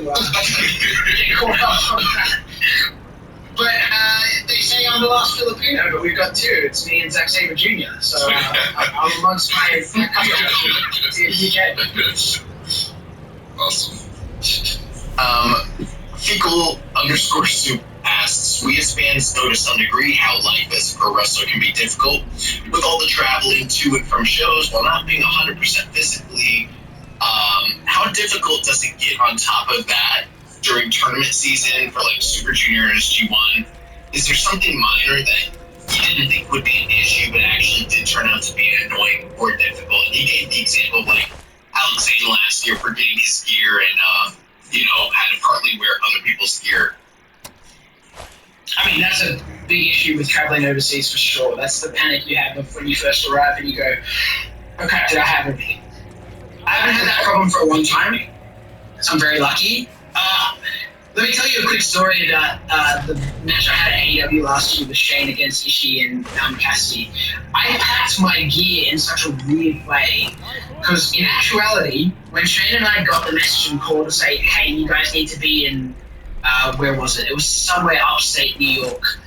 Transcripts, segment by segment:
get caught up on that. But they say I'm the last Filipino, but we've got two. It's me and Zack Sabre Jr. So I'm amongst my country in the UK. Awesome. Fecal underscore soup asks, we as fans know to some degree how life as a pro wrestler can be difficult with all the traveling to and from shows while not being 100% physically. How difficult does it get on top of that during tournament season for like Super Juniors, G1? Is there something minor that you didn't think would be an issue but actually did turn out to be annoying or difficult? And he gave the example of like Alex Zane last year forgetting his gear and had to partly wear other people's gear. I mean, that's a big issue with traveling overseas for sure. That's the panic you have when you first arrive and you go, okay, did I have everything? I haven't had that problem for a long time, so I'm very lucky. Let me tell you a quick story about the match I had at AEW last year with Shane against Ishii and Cassidy. I packed my gear in such a weird way because in actuality, when Shane and I got the message and call to say, hey, you guys need to be in, where was it? It was somewhere upstate New York.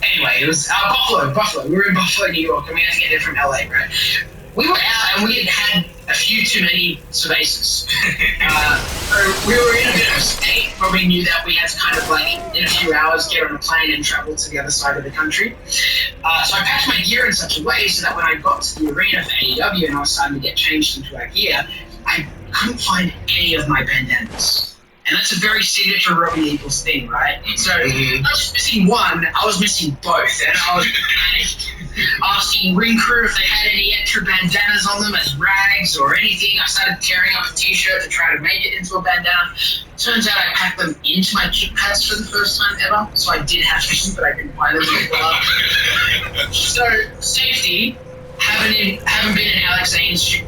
Anyway, it was Buffalo. We were in Buffalo, New York, and we had to get there from LA, right? We were out and we had a few too many cervezas. So we were in a bit of a state where we knew that we had to kind of like, in a few hours, get on a plane and travel to the other side of the country. So I packed my gear in such a way so that when I got to the arena for AEW and I was starting to get changed into our gear, I couldn't find any of my bandanas. And that's a very signature Robbie Eagles thing, right? So I was missing one, I was missing both. And I was panicked, asking ring crew if they had any extra bandanas on them as rags or anything. I started tearing up a t-shirt to try to make it into a bandana. Turns out I packed them into my kick pads for the first time ever. So I did have them, but I couldn't find them. So safety, haven't been in Alex Zane's shoes.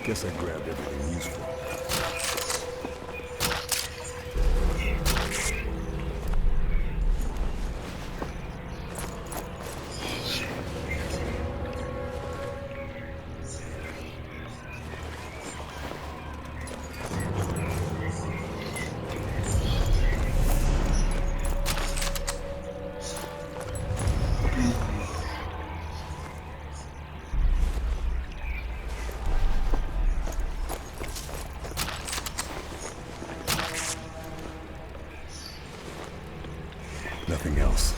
Guess I grabbed everything useful. Nothing else.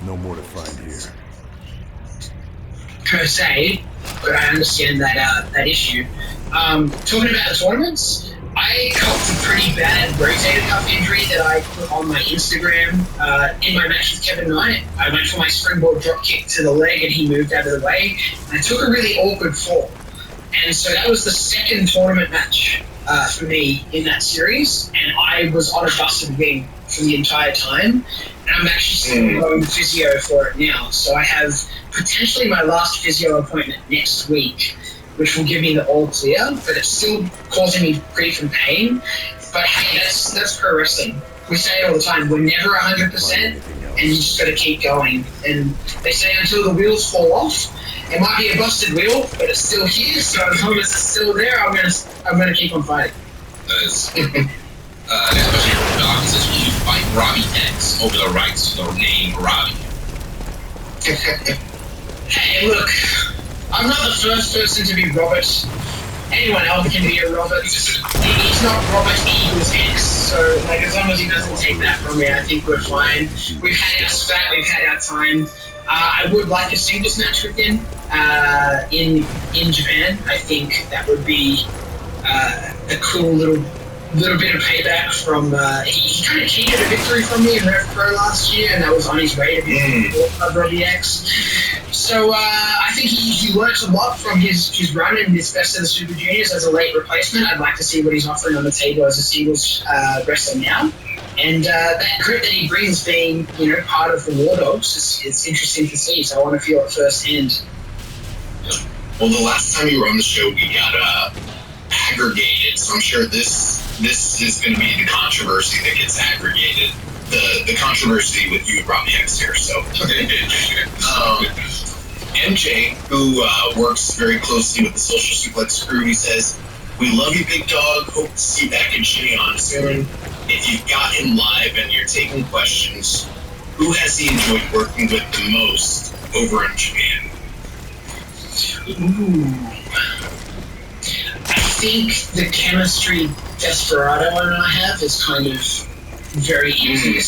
No more to find here. Per se, but I understand that issue. Talking about the tournaments, I copped a pretty bad rotator cuff injury that I put on my Instagram in my match with Kevin Knight. I went for my springboard drop kick to the leg and he moved out of the way. And I took a really awkward fall. And so that was the second tournament match for me in that series. And I was on a busted wing for the entire time. And I'm actually still going to physio for it now. So I have potentially my last physio appointment next week, which will give me the all clear, but it's still causing me grief and pain. But hey, that's pro wrestling. We say it all the time, we're never 100%, and you just got to keep going. And they say until the wheels fall off, it might be a busted wheel, but it's still here, so as long as it's still there, I'm gonna keep on fighting. Especially for Doc, says you fight Robbie X over the rights to the name Robbie. Hey, look, I'm not the first person to be Robert. Anyone else can be a Robert. He's not Robert Eagles X, so like as long as he doesn't take that from me, I think we're fine. We've had our spat, we've had our time. I would like a singles match with him in Japan. I think that would be a cool little bit of payback from he kind of cheated a victory from me in Rev Pro last year, and that was on his way to be Robbie X. So I think he learnt a lot from his run in his Best of the Super Juniors as a late replacement. I'd like to see what he's offering on the table as a singles wrestler now. And that grit that he brings being, part of the War Dogs, it's interesting to see, so I want to feel it firsthand. Well, the last time you were on the show, we got aggregated, so I'm sure this is going to be the controversy that gets aggregated. The controversy with you and Robbie X here, so. MJ, who works very closely with the Social Suplex crew, he says, "We love you, big dog. Hope to see you back in Shinny On soon. If you've got him live and you're taking questions, who has he enjoyed working with the most over in Japan?" Ooh. I think the chemistry Desperado and I have is kind of very easy.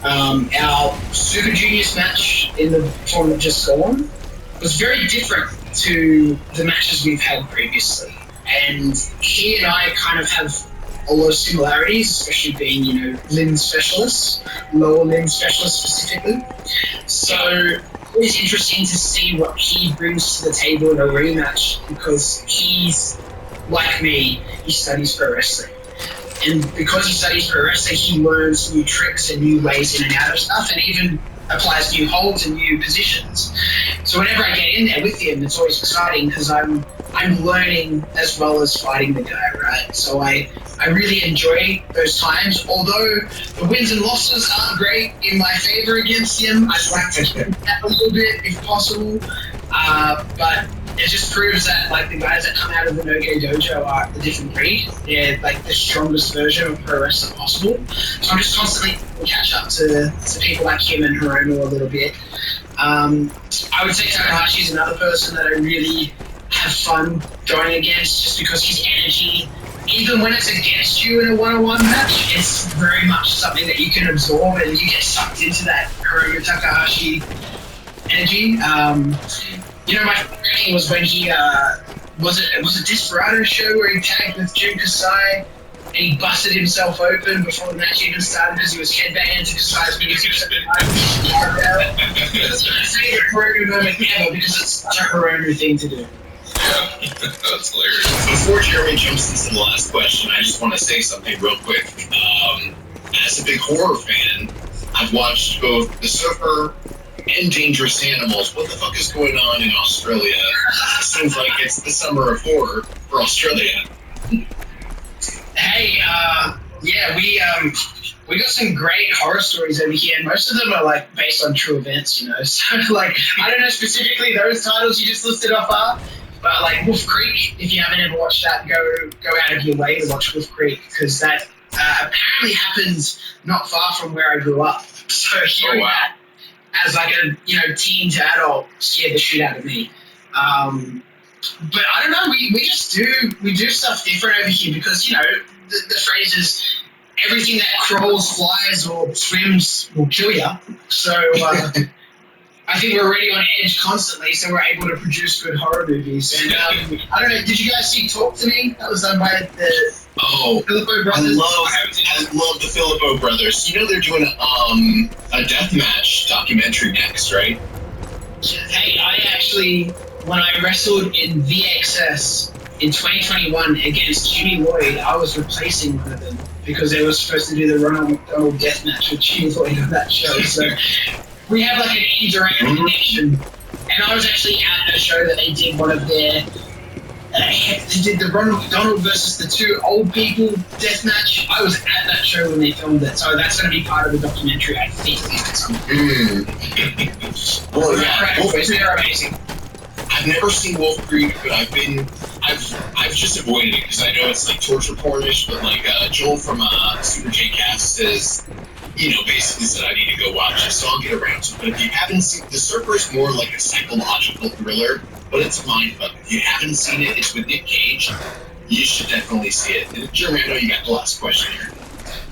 Our Super Juniors match in the tournament just gone was very different to the matches we've had previously. And he and I kind of have a lot of similarities, especially being, limb specialists, lower limb specialists specifically. So it's interesting to see what he brings to the table in a rematch, because he's, like me, he studies pro wrestling. And because he studies pro wrestling, he learns new tricks and new ways in and out of stuff, and even applies new holds and new positions. So whenever I get in there with him, it's always exciting because I'm learning as well as fighting the guy, right? So I really enjoy those times. Although the wins and losses aren't great in my favor against him, I'd like to keep that a little bit if possible. But it just proves that the guys that come out of the No-Gay Dojo are a different breed. They're the strongest version of pro wrestling possible. So I'm just constantly catch up to people like him and Hiromu a little bit. I would say Takahashi's another person that I really have fun going against, just because his energy, even when it's against you in a one-on-one match, it's very much something that you can absorb and you get sucked into that Hiromu Takahashi energy. My favorite thing was when he was it Desperado show where he tagged with Jun Kasai and he busted himself open before the match even started because he was headbanging to Kasai's music. That's my favorite Hiromu moment ever, because it's such a Hiromu thing to do. Yeah, that's hilarious. Before Jeremy jumps into the last question, I just want to say something real quick. As a big horror fan, I've watched both The Surfer and Dangerous Animals. What the fuck is going on in Australia? It seems like it's the summer of horror for Australia. Hey, we got some great horror stories over here, and most of them are based on true events, So I don't know specifically those titles you just listed off are, but Wolf Creek, if you haven't ever watched that, go out of your way to watch Wolf Creek, because that apparently happens not far from where I grew up. So hearing that as a teen to adult scared the shit out of me. But I don't know, we do stuff different over here, because the phrase is everything that crawls, flies, or swims will kill you. So I think we're already on edge constantly, so we're able to produce good horror movies. And I don't know, did you guys see Talk to Me? That was done by the Filippo brothers. I love the Filippo brothers. They're doing a deathmatch documentary next, right? Hey, I actually, when I wrestled in VXS in 2021 against Jimmy Lloyd, I was replacing one of them because they were supposed to do the Ronald McDonald deathmatch with Jimmy Lloyd on that show. So we have an indirect connection. And I was actually at a show that they did one of their they did the Ronald McDonald versus the two old people deathmatch. I was at that show when they filmed it, so that's going to be part of the documentary, I think. Well, yeah, they're amazing. I've never seen Wolf Creek, but I've just avoided it because I know it's torture pornish. But Joel from Super J Cast says, basically said I need to go watch it, so I'll get around to it. But if you haven't seen, The Surfer is more like a psychological thriller, but it's mindfuck. If you haven't seen it, it's with Nick Cage. You should definitely see it. Jeremy, I know you got the last question here.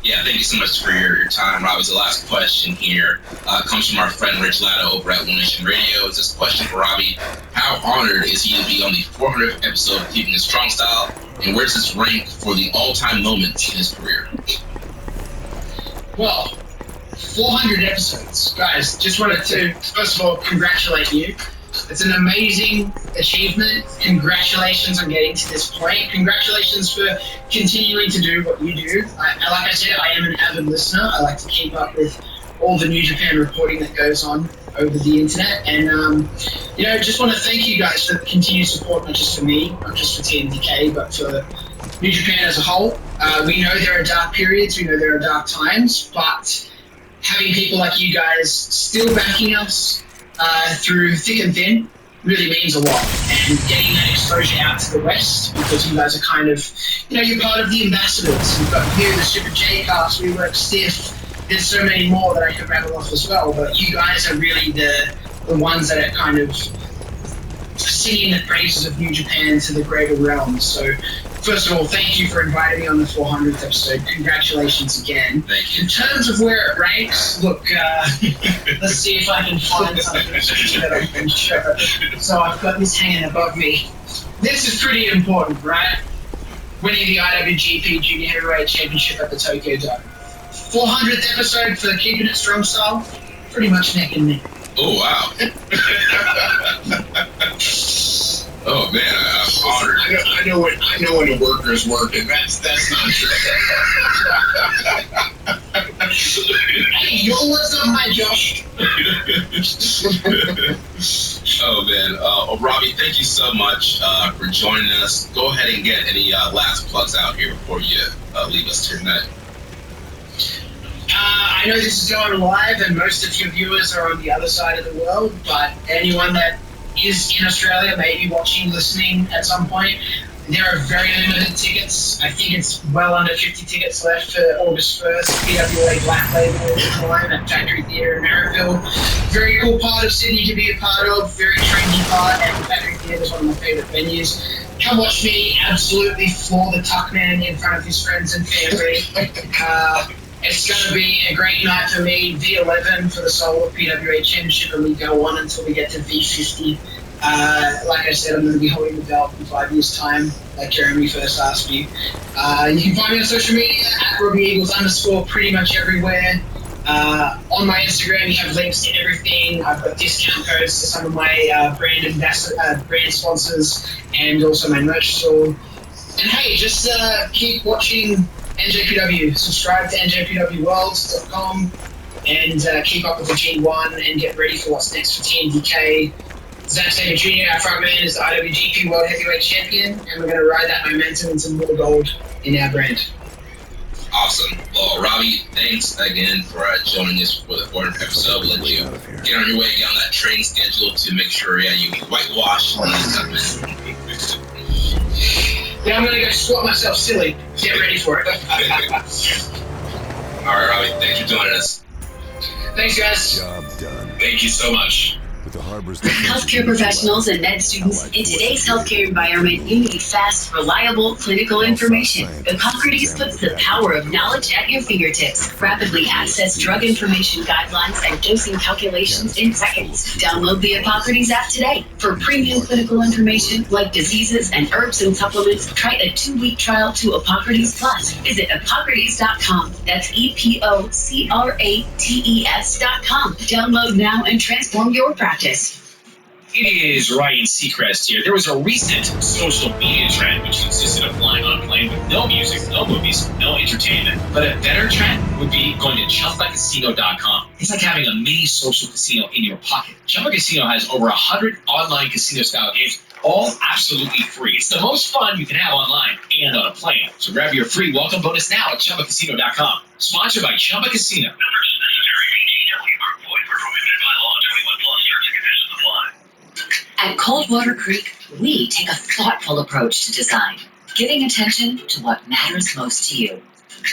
Yeah, thank you so much for your time, Rob. The last question here comes from our friend Rich Latta over at One Nation Radio. It's this question for Robbie. How honored is he to be on the 400th episode of Keeping His Strong Style, and where's this rank for the all-time moments in his career? Well, 400 episodes. Guys, just wanted to, first of all, congratulate you. It's an amazing achievement. Congratulations on getting to this point. Congratulations for continuing to do what you do. Like I said, I am an avid listener. I like to keep up with all the New Japan reporting that goes on over the internet. And, just want to thank you guys for the continued support, not just for me, not just for TMDK, but for New Japan as a whole. We know there are dark periods. We know there are dark times. But having people like you guys still backing us through thick and thin really means a lot, and getting that exposure out to the West, because you guys are kind of, you're part of the ambassadors. You've got you, the Super J Cast, We Work Stiff. There's so many more that I could rattle off as well, but you guys are really the ones that are kind of singing the praises of New Japan to the greater realm. So, first of all, thank you for inviting me on the 400th episode. Congratulations again. Thank you. In terms of where it ranks, look, let's see if I can find something that I can show. So I've got this hanging above me. This is pretty important, right? Winning the IWGP Junior Heavyweight Championship at the Tokyo Dome. 400th episode for Keeping It Strong Style. Pretty much neck and neck. Oh, wow. Oh, man, I'm honored. I know when a worker's working. That's not true. Hey, your words on my Josh. Oh, man. Robbie, thank you so much for joining us. Go ahead and get any last plugs out here before you leave us tonight. I know this is going live and most of your viewers are on the other side of the world, but anyone that is in Australia, maybe watching, listening at some point, there are very limited tickets. I think it's well under 50 tickets left for August 1st, PWA Black Label time at Factory Theatre in Marrickville. Very cool part of Sydney to be a part of, very trendy part, and Factory Theatre is one of my favourite venues. Come watch me absolutely floor the Tuckman in front of his friends and family. It's going to be a great night for me. V11 for the solo PWA Championship, and we go on until we get to V50. Like I said, I'm going to be holding the belt in 5 years' time, like Jeremy first asked me. You can find me on social media at RobbieEagles_ pretty much everywhere. On my Instagram, you have links to everything. I've got discount codes to some of my brand sponsors, and also my merch store. And hey, just keep watching NJPW. Subscribe to njpwworlds.com and keep up with the G1 and get ready for what's next for TMDK. Zack Sabre Jr., our frontman, is the IWGP World Heavyweight Champion, and we're going to ride that momentum into more gold in our brand. Awesome. Well, Robbie, thanks again for joining us for the 400th episode. We'll let you get on your way, get on that training schedule to make sure you whitewash and Yeah, I'm going to go squat myself silly. Get ready for it. All right, Robbie, thanks for joining us. Thanks, guys. Job done. Thank you so much. With the Harbor's Healthcare professionals and med students, in today's healthcare environment, you need fast, reliable clinical information. Hippocrates puts the power of knowledge at your fingertips. Rapidly access drug information guidelines and dosing calculations in seconds. Download the Hippocrates app today. For premium clinical information like diseases and herbs and supplements, try a 2-week trial to Hippocrates Plus. Visit Hippocrates.com. That's EPOCRATES.com. Download now and transform your practice. It is Ryan Seacrest here. There was a recent social media trend which consisted of flying on a plane with no music, no movies, no entertainment. But a better trend would be going to ChumbaCasino.com. It's like having a mini social casino in your pocket. Chumba Casino has over 100 online casino-style games, all absolutely free. It's the most fun you can have online and on a plane. So grab your free welcome bonus now at ChumbaCasino.com. Sponsored by Chumba Casino. At Coldwater Creek, we take a thoughtful approach to design, giving attention to what matters most to you.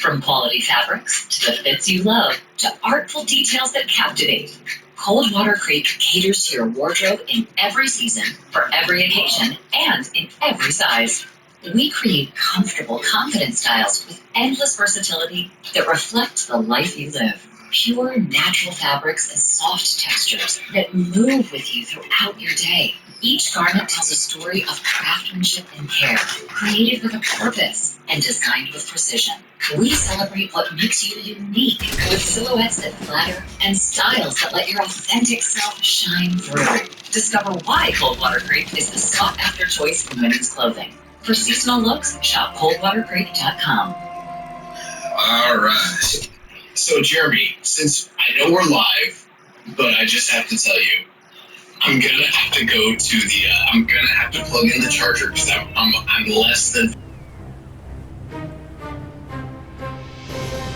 From quality fabrics to the fits you love to artful details that captivate, Coldwater Creek caters to your wardrobe in every season, for every occasion, and in every size. We create comfortable, confident styles with endless versatility that reflect the life you live. Pure, natural fabrics and soft textures that move with you throughout your day. Each garment tells a story of craftsmanship and care, created with a purpose and designed with precision. We celebrate what makes you unique with silhouettes that flatter and styles that let your authentic self shine through. Discover why Coldwater Creek is the sought-after choice in women's clothing. For seasonal looks, shop coldwatercreek.com. All right. So, Jeremy, since I know we're live, but I just have to tell you, I'm gonna have to go to the. I'm gonna have to plug in the charger because I'm less than